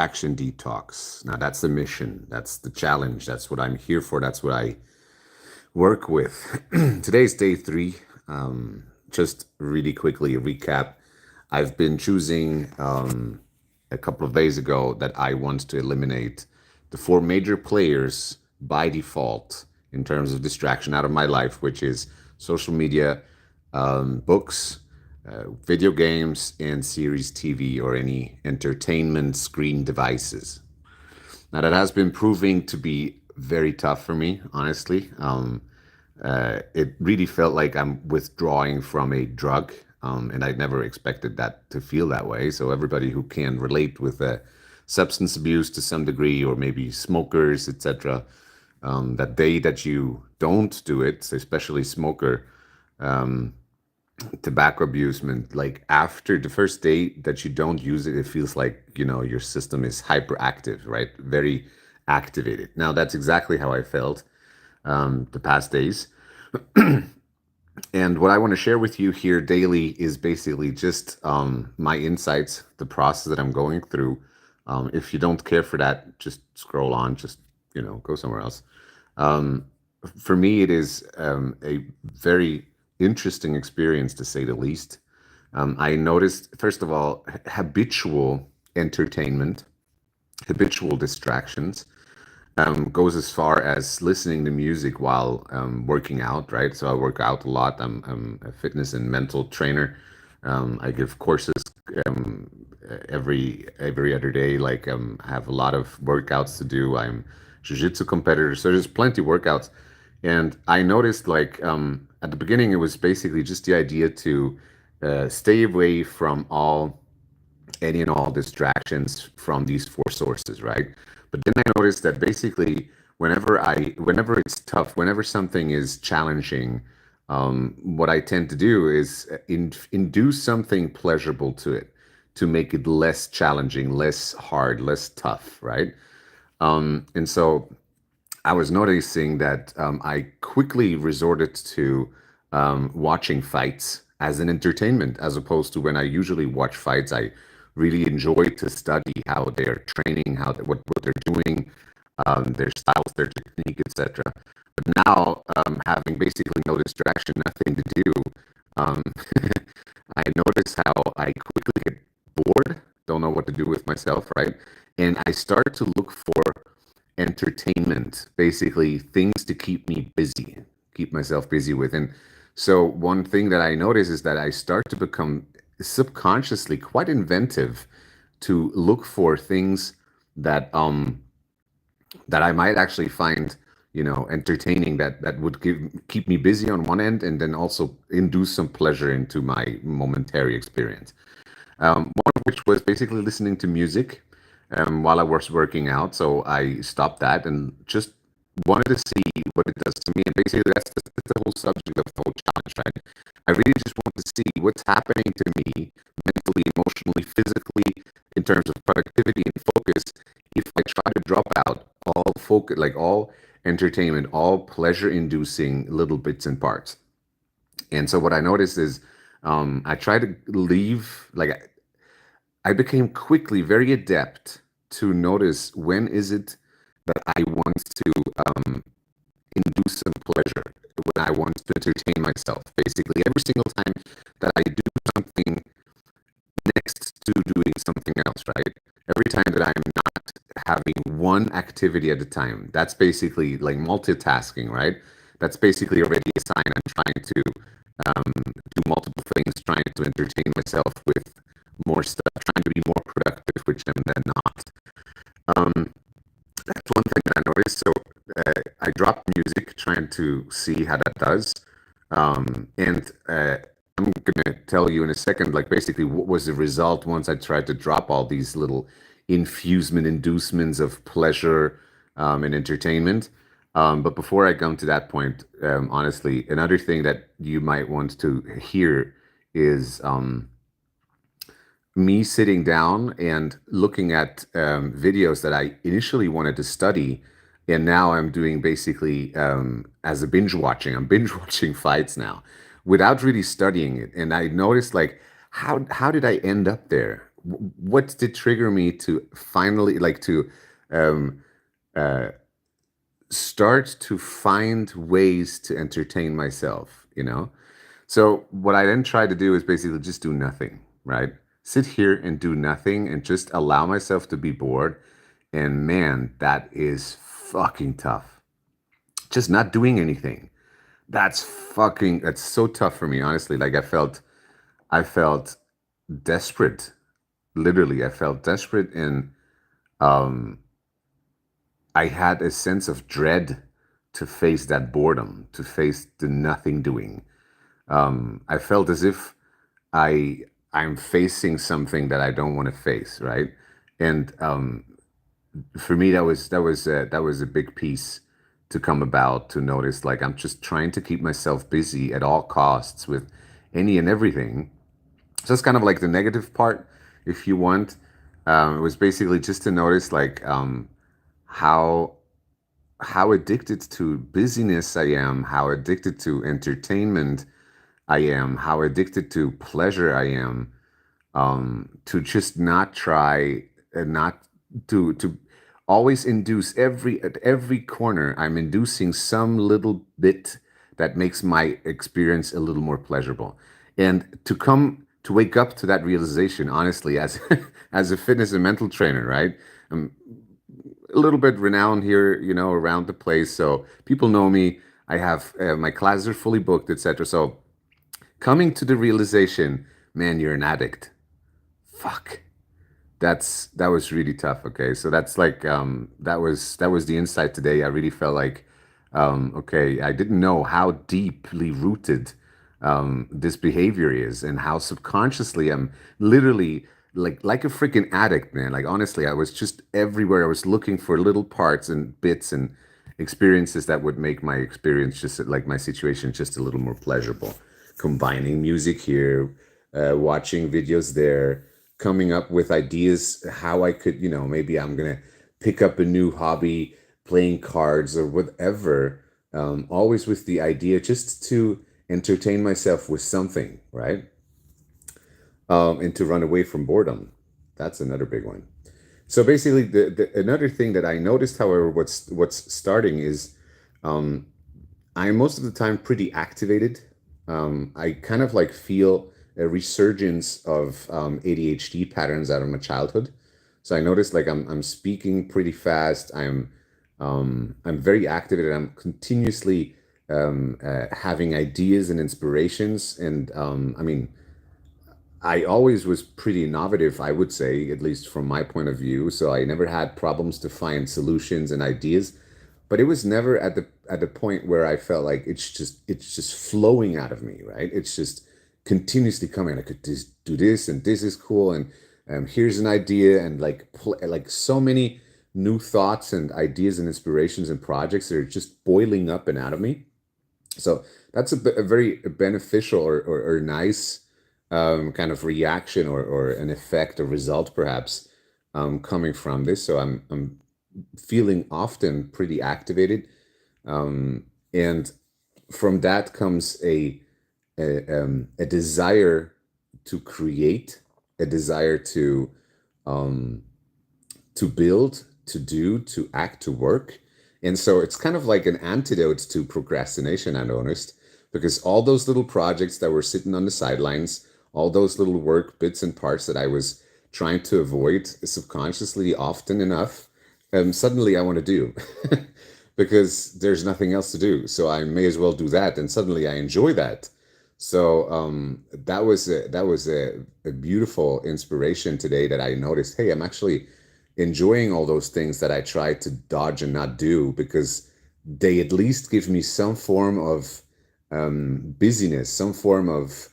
distraction detox. Now, that's the mission, that's the challenge, that's what I'm here for, that's what I work with. Today's day three. Just really quickly a recap. I've been choosing a couple of days ago that I want to eliminate the four major players by default in terms of distraction out of my life, which is social media, books, video games, and series TV or any entertainment screen devices. Now, that has been proving to be very tough for me, honestly. It really felt like I'm withdrawing from a drug, and I never expected that to feel that way. So, everybody who can relate with substance abuse to some degree, or maybe smokers, etc., that day that you don't do it, especially smoker, tobacco abuse, meant like after the first day that you don't use it, it feels like, your system is hyperactive, right? Very activated. Now, that's exactly how I felt the past days. And what I want to share with you here daily is basically just my insights, the process that I'm going through. If you don't care for that, just scroll on, just, go somewhere else. Um, for me, it is a very interesting experience, to say the least. I noticed, first of all, habitual entertainment, habitual distractions goes as far as listening to music while working out, right? So I work out a lot. I'm a fitness and mental trainer. I give courses um, every other day. Like I have a lot of workouts to do. I'm jiu-jitsu competitor, so there's plenty of workouts. And I noticed, like at the beginning, it was basically just the idea to stay away from any and all distractions from these four sources, right? But then I noticed that basically, whenever it's tough, whenever something is challenging, what I tend to do is induce something pleasurable to it to make it less challenging, less hard, less tough, right? And so I was noticing that I quickly resorted to watching fights as an entertainment, as opposed to when I usually watch fights. I really enjoy to study how they're training, what they're doing, their styles, their technique, etc. But now, having basically no distraction, nothing to do, um, I notice how I quickly get bored, don't know what to do with myself, right? And I start to look for entertainment, basically things to keep me busy, keep myself busy with. And so one thing that I notice is that I start to become subconsciously quite inventive to look for things that that I might actually find, entertaining, that would keep me busy on one end and then also induce some pleasure into my momentary experience. One of which was basically listening to music while I was working out. So I stopped that and just wanted to see what it does to me. And basically, that's the whole subject of the whole challenge, right? I really just want to see what's happening to me mentally, emotionally, physically, in terms of productivity and focus, if I try to drop out all focus, like all entertainment, all pleasure-inducing little bits and parts. And so what I noticed is I try to leave, like I became quickly very adept to notice when is it that I want to induce some pleasure, when I want to entertain myself. Basically, every single time that I do something next to doing something else, right? Every time that I'm not having one activity at a time, that's basically like multitasking, right? That's basically already a sign I'm trying to do multiple things, trying to entertain myself with more stuff, trying to be more productive, which I'm then not. Um, that's one thing that I noticed. So I dropped music, trying to see how that does. And I'm gonna tell you in a second, like basically what was the result once I tried to drop all these little inducements of pleasure and entertainment. But before I come to that point, honestly, another thing that you might want to hear is me sitting down and looking at videos that I initially wanted to study, and now I'm doing basically as a binge watching. I'm binge watching fights now, without really studying it. And I noticed, like, how did I end up there? what did trigger me to finally like to um, uh, start to find ways to entertain myself, you know? So what I then try to do is basically just do nothing, right? Sit here and do nothing and just allow myself to be bored. And man, that is fucking tough. Just not doing anything. That's so tough for me, honestly. Like I felt desperate. Literally, I felt desperate and um I had a sense of dread to face that boredom, to face the nothing doing. I felt as if I I'm facing something that I don't want to face, right? And for me, that was a big piece to come about to notice. Like I'm just trying to keep myself busy at all costs with any and everything. So that's kind of like the negative part, if you want. It was basically just to notice like how how addicted to busyness I am, how addicted to entertainment I am, how addicted to pleasure I am, to just not try and not to always induce at every corner. I'm inducing some little bit that makes my experience a little more pleasurable, and to wake up to that realization, honestly, as as a fitness and mental trainer, right? I'm a little bit renowned here, around the place, so people know me. I have my classes are fully booked, etc. So coming to the realization, man, you're an addict. Fuck. That was really tough. Okay, so that's like that was the insight today. I really felt like okay, I didn't know how deeply rooted this behavior is, and how subconsciously I'm literally like a freaking addict, man. Like honestly, I was just everywhere. I was looking for little parts and bits and experiences that would make my experience, just like my situation, just a little more pleasurable. Combining music here, watching videos there, coming up with ideas how I could, maybe I'm gonna pick up a new hobby, playing cards or whatever. Always with the idea just to entertain myself with something, right? And to run away from boredom. That's another big one. So basically, the another thing that I noticed, however, what's starting is I'm most of the time pretty activated. I kind of like feel a resurgence of ADHD patterns out of my childhood. So I noticed like I'm speaking pretty fast. I'm very activated. I'm continuously having ideas and inspirations. And I mean, I always was pretty innovative, I would say, at least from my point of view. So I never had problems to find solutions and ideas, but it was never at the point where I felt like it's just flowing out of me, right? It's just continuously coming. I could just do this, and this is cool, and here's an idea, and like so many new thoughts and ideas and inspirations and projects that are just boiling up and out of me. So that's a very beneficial or nice kind of reaction or an effect or result, perhaps, coming from this. So I'm feeling often pretty activated, and from that comes a desire to create, a desire to build, to do, to act, to work. And so it's kind of like an antidote to procrastination, I noticed, because all those little projects that were sitting on the sidelines, all those little work bits and parts that I was trying to avoid subconsciously often enough, suddenly I want to do because there's nothing else to do. So I may as well do that. And suddenly I enjoy that. So that was a beautiful inspiration today that I noticed. Hey, I'm actually enjoying all those things that I try to dodge and not do because they at least give me some form of busyness, some form of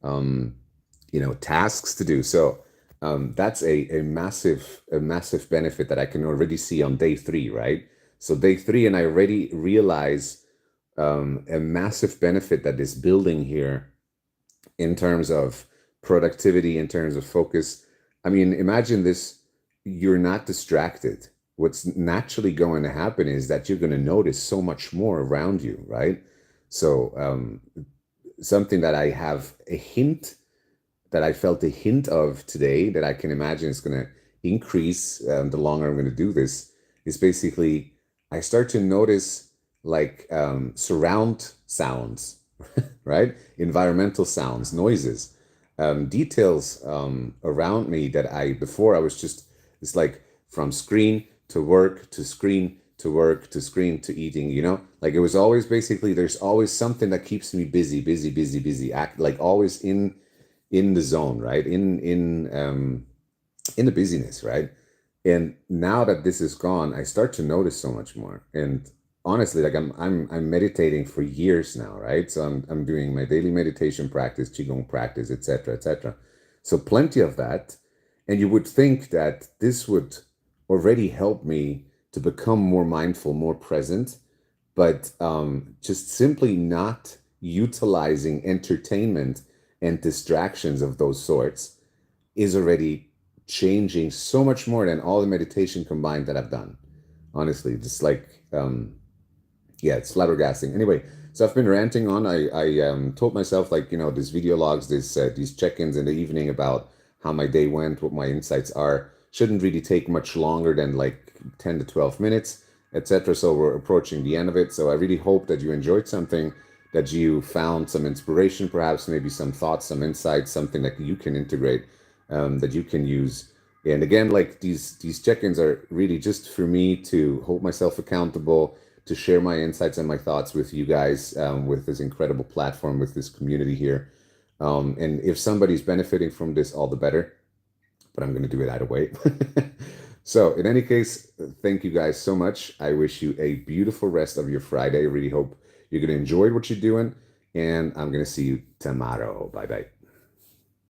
um, tasks to do. So that's a massive benefit that I can already see on day three, right? So day three, and I already realize a massive benefit that is building here in terms of productivity, in terms of focus. I mean, imagine this, you're not distracted. What's naturally going to happen is that you're going to notice so much more around you, right? So, something that I have a hint that I felt a hint of today that I can imagine is going to increase the longer I'm going to do this is basically I start to notice like surround sounds, right? Environmental sounds, noises, details around me that before I was just, it's like from screen to work to screen to work to screen to eating, like it was always basically, there's always something that keeps me busy, busy, busy, busy, act like always in the zone, right? In the busyness, right? And now that this is gone, I start to notice so much more. And honestly, like I'm meditating for years now, right? So I'm doing my daily meditation practice, qigong practice, etc., etc. So plenty of that. And you would think that this would already help me to become more mindful, more present, but just simply not utilizing entertainment and distractions of those sorts is already changing so much more than all the meditation combined that I've done. Honestly, just like yeah, it's flabbergasting. Anyway, so I've been ranting on. I told myself like these video logs, these check-ins in the evening about how my day went, what my insights are. Shouldn't really take much longer than like 10 to 12 minutes, etc. So we're approaching the end of it. So I really hope that you enjoyed something, that you found some inspiration, perhaps maybe some thoughts, some insights, something that you can integrate, that you can use. And again, like these check-ins are really just for me to hold myself accountable, to share my insights and my thoughts with you guys, with this incredible platform, with this community here. And if somebody's benefiting from this, all the better. But I'm going to do it either way. So, in any case, thank you guys so much. I wish you a beautiful rest of your Friday. Really hope you're going to enjoy what you're doing. And I'm going to see you tomorrow. Bye bye.